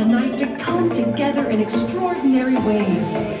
tonight to come together in extraordinary ways.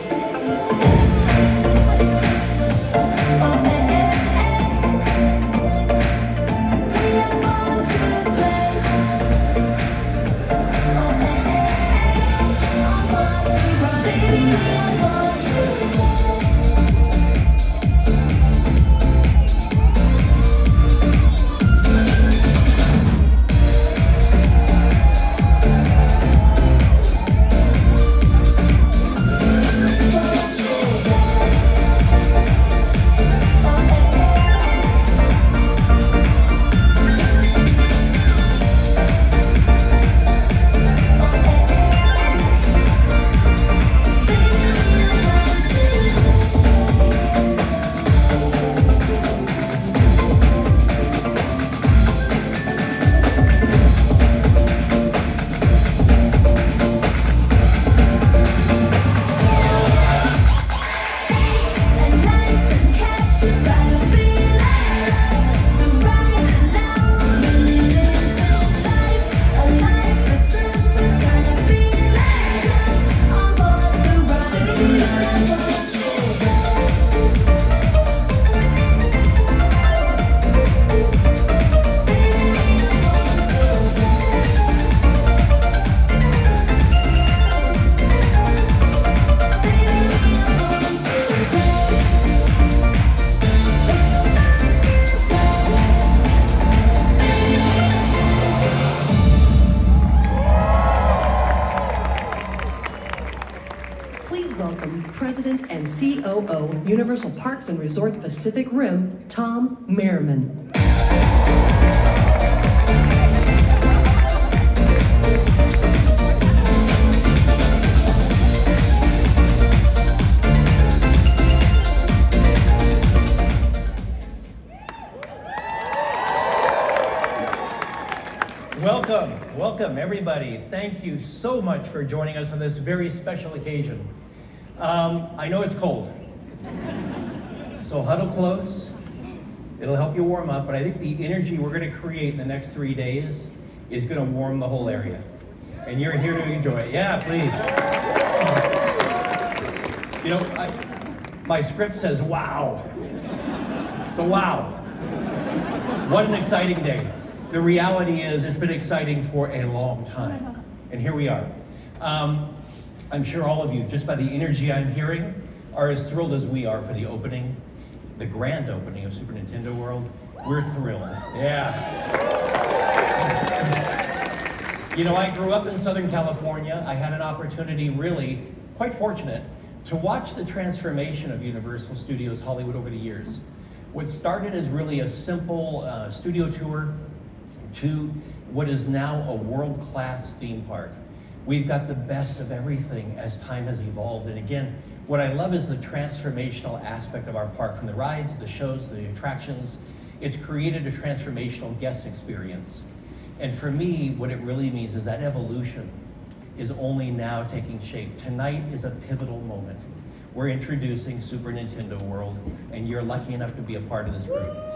President and COO, Universal Parks and Resorts Pacific Rim, Tom Mehrmann. Welcome everybody. Thank you so much for joining us on this very special occasion. I know it's cold, so huddle close. It'll help you warm up, but I think the energy we're going to create in the next 3 days is going to warm the whole area. And you're here to enjoy it. Yeah, please. You know, my script says, wow. So wow. What an exciting day. The reality is it's been exciting for a long time. And here we are. I'm sure all of you, just by the energy I'm hearing, are as thrilled as we are for the opening, the grand opening of Super Nintendo World. We're thrilled. Yeah. You know, I grew up in Southern California. I had an opportunity, really quite fortunate, to watch the transformation of Universal Studios Hollywood over the years. What started as really a simple studio tour to what is now a world-class theme park. We've got the best of everything as time has evolved. And again, what I love is the transformational aspect of our park, from the rides, the shows, the attractions. It's created a transformational guest experience. And for me, what it really means is that evolution is only now taking shape. Tonight is a pivotal moment. We're introducing Super Nintendo World, and you're lucky enough to be a part of this group.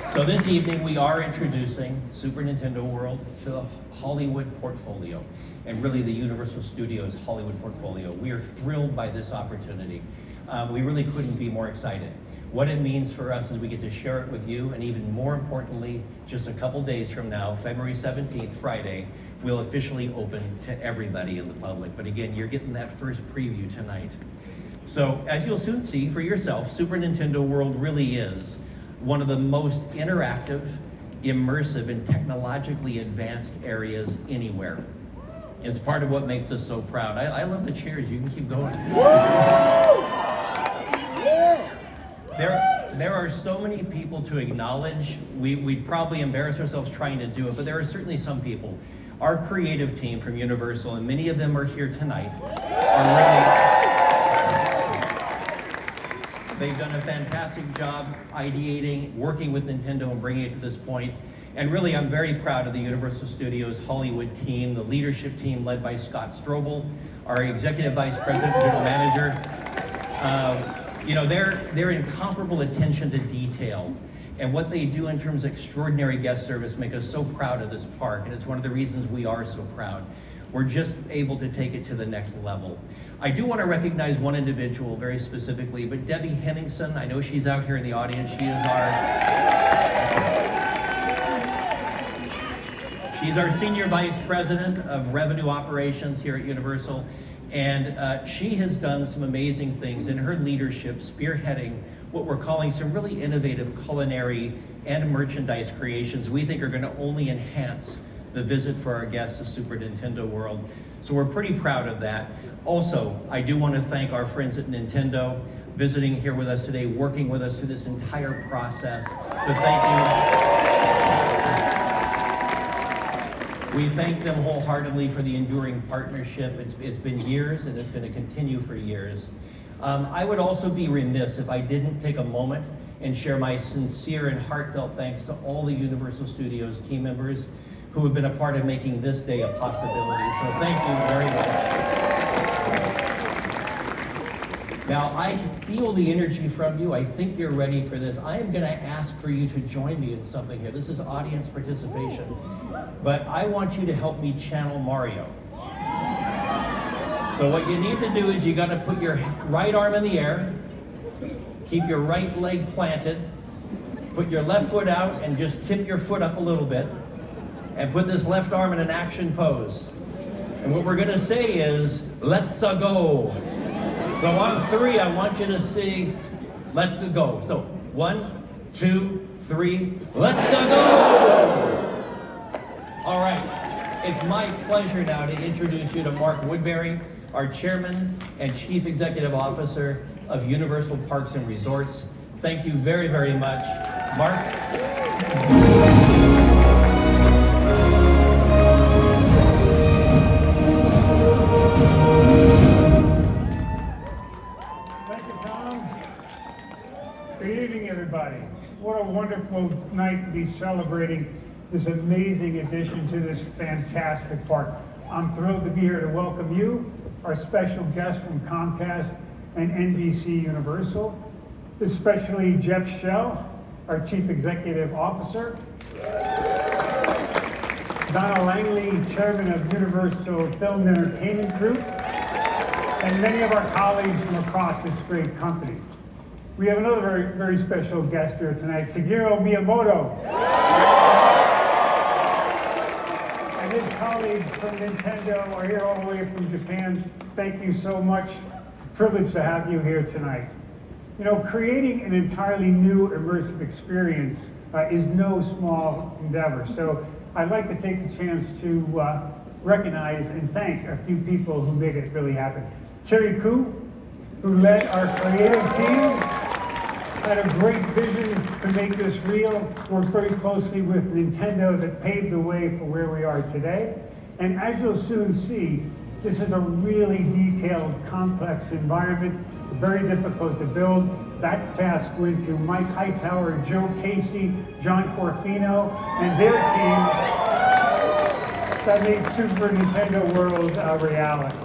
So this evening we are introducing Super Nintendo World to the Hollywood portfolio, and really the Universal Studios Hollywood portfolio. We are thrilled by this opportunity. We really couldn't be more excited. What it means for us is we get to share it with you, and even more importantly, just a couple days from now, February 17th, Friday, we'll officially open to everybody in the public. But again, you're getting that first preview tonight. So as you'll soon see for yourself, Super Nintendo World really is one of the most interactive, immersive, and technologically advanced areas anywhere. It's part of what makes us so proud. I love the cheers. You can keep going. There are so many people to acknowledge. We'd probably embarrass ourselves trying to do it, but there are certainly some people. Our creative team from Universal, and many of them are here tonight, they've done a fantastic job ideating, working with Nintendo and bringing it to this point. And really, I'm very proud of the Universal Studios Hollywood team, the leadership team led by Scott Strobl, our Executive Vice President and General Manager. You know, their incomparable attention to detail And what they do in terms of extraordinary guest service make us so proud of this park, and it's one of the reasons we are so proud. We're just able to take it to the next level. I do want to recognize one individual very specifically, but Debbie Henningsen, I know she's out here in the audience. She's our Senior Vice President of Revenue Operations here at Universal, and she has done some amazing things in her leadership, spearheading what we're calling some really innovative culinary and merchandise creations we think are going to only enhance the visit for our guests to Super Nintendo World. So we're pretty proud of that. Also, I do want to thank our friends at Nintendo visiting here with us today, working with us through this entire process. But thank you. We thank them wholeheartedly for the enduring partnership. It's been years, and it's going to continue for years. I would also be remiss if I didn't take a moment and share my sincere and heartfelt thanks to all the Universal Studios team members who have been a part of making this day a possibility. So thank you very much. Now, I feel the energy from you. I think you're ready for this. I am going to ask for you to join me in something here. This is audience participation. But I want you to help me channel Mario. So what you need to do is you got to put your right arm in the air, keep your right leg planted, put your left foot out and just tip your foot up a little bit, and put this left arm in an action pose. And what we're gonna say is, let's-a go. So on 3, I want you to see, let's-a go. So 1, 2, 3, let's-a go! All right, it's my pleasure now to introduce you to Mark Woodbury, our Chairman and Chief Executive Officer of Universal Parks and Resorts. Thank you very, very much. Mark? Thank you, Tom. Good evening, everybody. What a wonderful night to be celebrating this amazing addition to this fantastic park. I'm thrilled to be here to welcome you, our special guest from Comcast and NBCUniversal, especially Jeff Shell, our Chief Executive Officer, Donna Langley, Chairman of Universal Film and Entertainment Group, and many of our colleagues from across this great company. We have another very, very special guest here tonight, Shigeru Miyamoto. And his colleagues from Nintendo are here all the way from Japan. Thank you so much. Privileged to have you here tonight. You know, creating an entirely new immersive experience is no small endeavor. So I'd like to take the chance to recognize and thank a few people who made it really happen. Terry Koo, who led our creative team, had a great vision to make this real, worked very closely with Nintendo that paved the way for where we are today. And as you'll soon see, this is a really detailed, complex environment, very difficult to build. That task went to Mike Hightower, Joe Casey, John Corfino, and their teams that made Super Nintendo World a reality.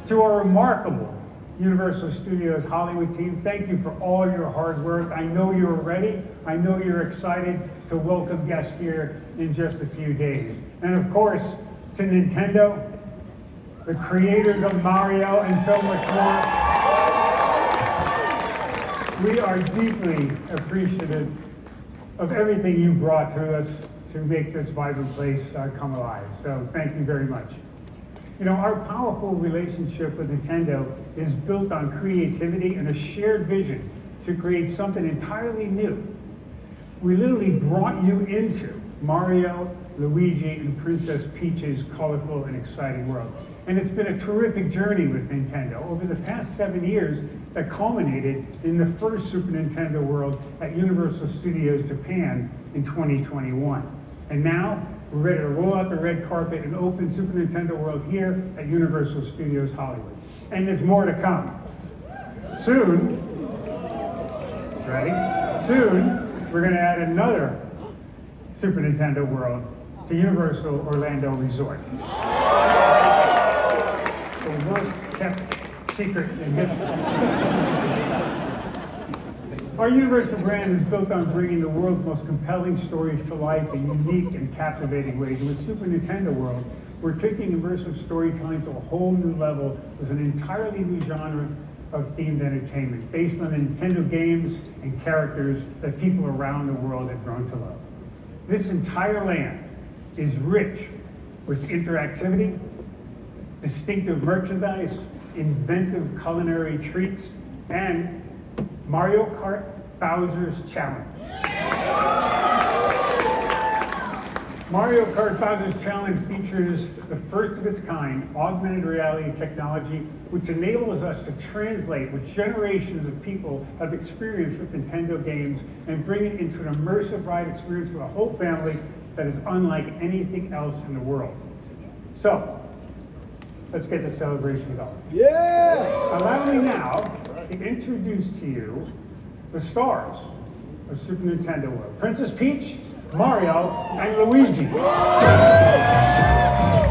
To our remarkable Universal Studios Hollywood team, thank you for all your hard work. I know you're ready. I know you're excited to welcome guests here in just a few days. And of course, to Nintendo, the creators of Mario and so much more. We are deeply appreciative of everything you brought to us to make this vibrant place come alive. So thank you very much. You know, our powerful relationship with Nintendo is built on creativity and a shared vision to create something entirely new. We literally brought you into Mario, Luigi, and Princess Peach's colorful and exciting world. And it's been a terrific journey with Nintendo over the past 7 years that culminated in the first Super Nintendo World at Universal Studios Japan in 2021. And now, we're ready to roll out the red carpet and open Super Nintendo World here at Universal Studios Hollywood. And there's more to come. Soon, ready? Soon, we're gonna add another Super Nintendo World to Universal Orlando Resort. The worst kept secret in history. Our Universal brand is built on bringing the world's most compelling stories to life in unique and captivating ways. And with Super Nintendo World, we're taking immersive storytelling to a whole new level with an entirely new genre of themed entertainment based on the Nintendo games and characters that people around the world have grown to love. This entire land is rich with interactivity, distinctive merchandise, inventive culinary treats, and Mario Kart Bowser's Challenge. Mario Kart Bowser's Challenge features the first of its kind augmented reality technology, which enables us to translate what generations of people have experienced with Nintendo games and bring it into an immersive ride experience for the whole family that is unlike anything else in the world. So, let's get this celebration going. Yeah! Allow me now to introduce to you the stars of Super Nintendo World. Princess Peach, Mario, and Luigi. Well, hello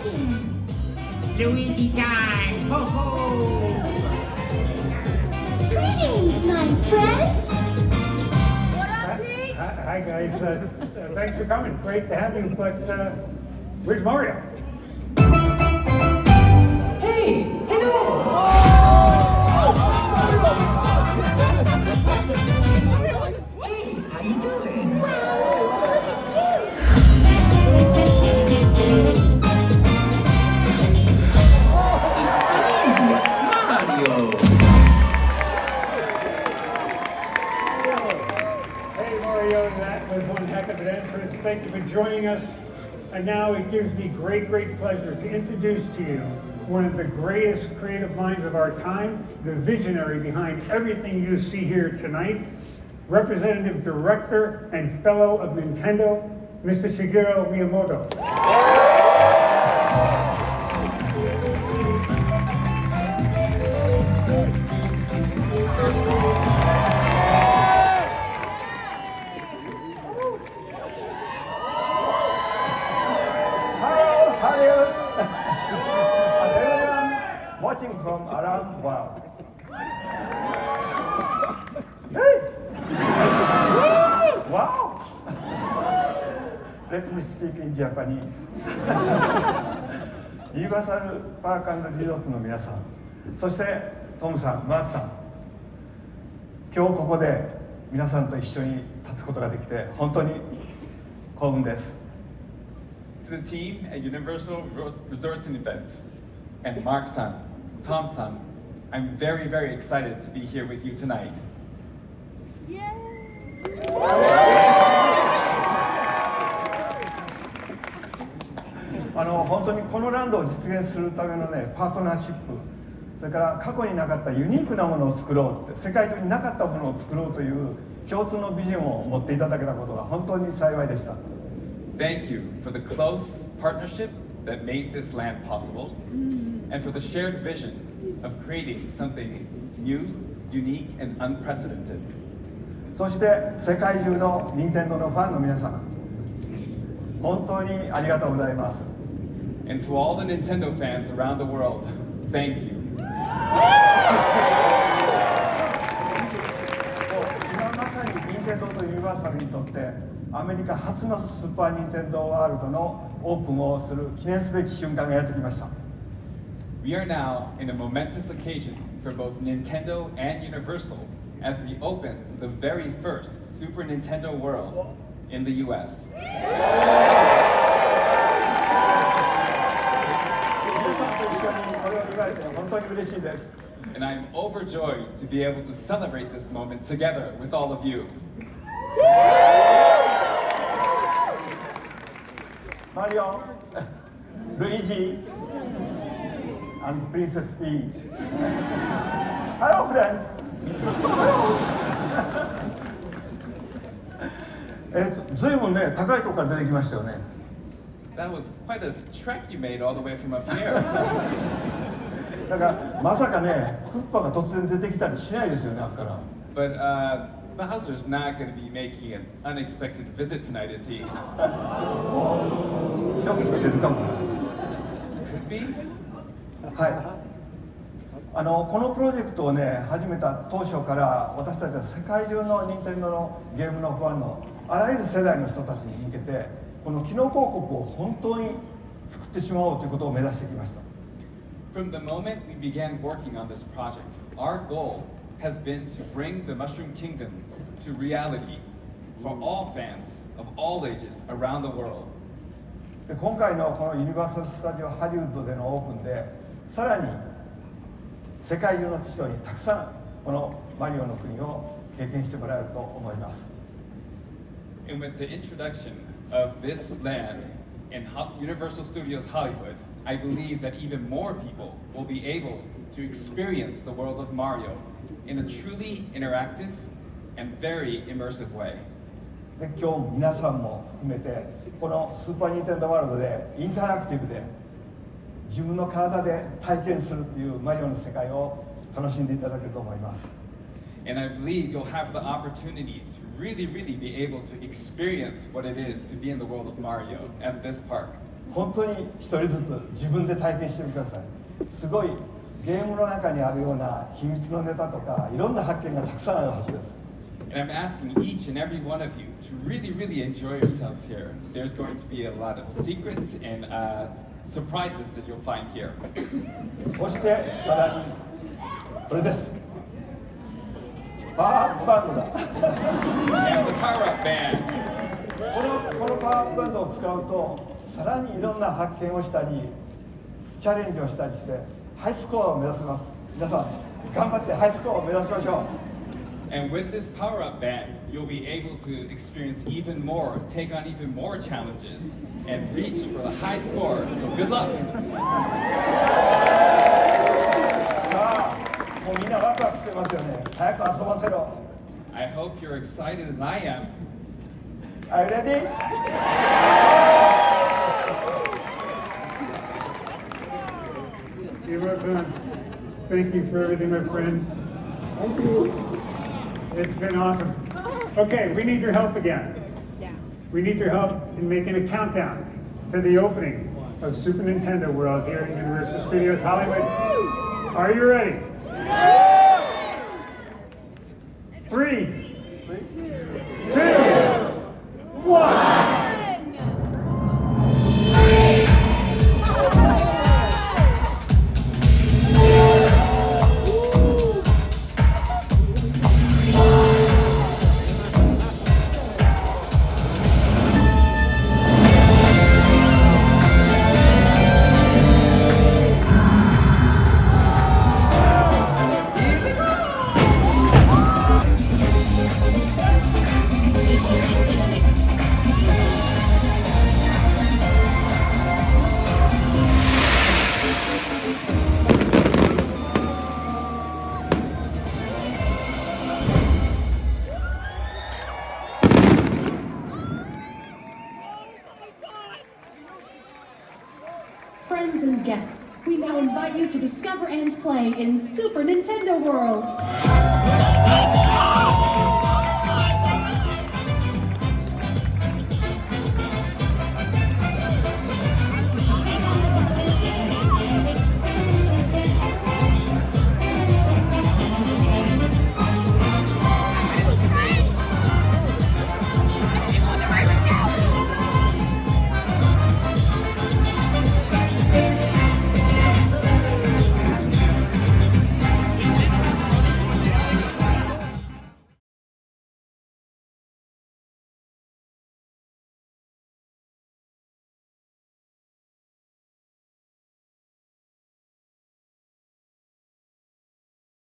again. Luigi time! Ho ho! Greetings, my friends! Hi guys, thanks for coming. Great to have you, but where's Mario? Hey! Hello! Hey, how you doing? Wow, look at Mario! Hey Mario, that was one heck of an entrance. Thank you for joining us. And now it gives me great pleasure to introduce to you one of the greatest creative minds of our time, the visionary behind everything you see here tonight, Representative Director and Fellow of Nintendo, Mr. Shigeru Miyamoto. Watching from around the world. Hey! Wow! Let me speak in Japanese. ユニバーサルパーク&リゾートの皆さん、そしてトムさん、マークさん、今日ここで皆さんと一緒に立つことができて本当に幸運です。To the team at Universal Resorts and Events, and Mark-san, Tom-san, I'm very, very excited to be here with you tonight. 本当にこのランドを実現するためのね、パートナーシップ、それから過去になかったユニークなものを作ろうって、世界中になかったものを作ろうという共通のビジョンを持っていただけたことが本当に幸いでした。Thank you for the close partnership that made this land possible, and for the shared vision of creating something new, unique, and unprecedented. そして世界中の任天堂のファンの皆さん、本当にありがとうございます。And to all the Nintendo fans around the world, thank you. 今まさに任天堂とユニバーサルにとってアメリカ初のスーパー・ニンテンドー・ワールドのオープンをする記念すべき瞬間がやってきました。We are now in a momentous occasion for both Nintendo and Universal as we open the very first Super Nintendo World in the US. 皆さんと一緒にこれを祝えて本当に嬉しいです。And I'm overjoyed to be able to celebrate this moment together with all of you. マリオ、ルイージ、and Princess Peach. Hello, friends. ずいぶんね、高いとこから出てきましたよね。That was quite a trek you made all the way from up here. だからまさかね、クッパが突然出てきたりしないですよね、あっから。But Bowser's not going to be making an unexpected visit tonight, is he? ひょっとして出るかも。Could be? はいこのプロジェクトをね始めた当初から私たちは世界中の任天堂のゲームのファンのあらゆる世代の人たちに向けてこの機能広告を本当に作ってしまおうということを目指してきました。 From the moment we began working on this project, our goal has been to bring the Mushroom Kingdom to reality for all fans of all ages around the world. で今回のこのユニバーサル・スタジオ・ハリウッドでのオープンでさらに世界中の人にたくさんこのマリオの国を経験してもらえると思います。 And with the introduction of this land in Universal Studios Hollywood, I believe that even more people will be able to experience the world of Mario in a truly interactive and very immersive way. で今日皆さんも含めてこのスーパー・ニンテンドー・ワールドでインタラクティブで自分の体で体験するっていうマリオの世界を楽しんでいただけると思います。 And I believe you'll have the opportunity to really be able to experience what it is to be in the world of Mario at this park. 本当に一人ずつ自分で体験してみてください。すごいゲームの中にあるような秘密のネタとかいろんな発見がたくさんあるはずです。 And I'm asking each and every one of you to really enjoy yourselves here. There's going to be a lot of secrets and surprises that you'll find here. そしてさらにこれです。パワーアップバンドだ。 And the power-up band. このパワーアップバンドを使うとさらにいろんな発見をしたりチャレンジをしたりしてハイスコアを目指せます。皆さん頑張ってハイスコアを目指しましょう。 And with this power-up band, you'll be able to experience even more, take on even more challenges, and reach for the high score. So good luck. さあもうみんなワクワクしてますよね。早く遊ばせろ。 I hope you're excited as I am. Are you ready? Miyamoto-san, thank you for everything, my friend. Thank you. It's been awesome. Okay, we need your help again. We need your help in making a countdown to the opening of Super Nintendo World here at Universal Studios Hollywood. Are you ready? 3, 2, 1. Friends and guests, we now invite you to discover and play in Super Nintendo World.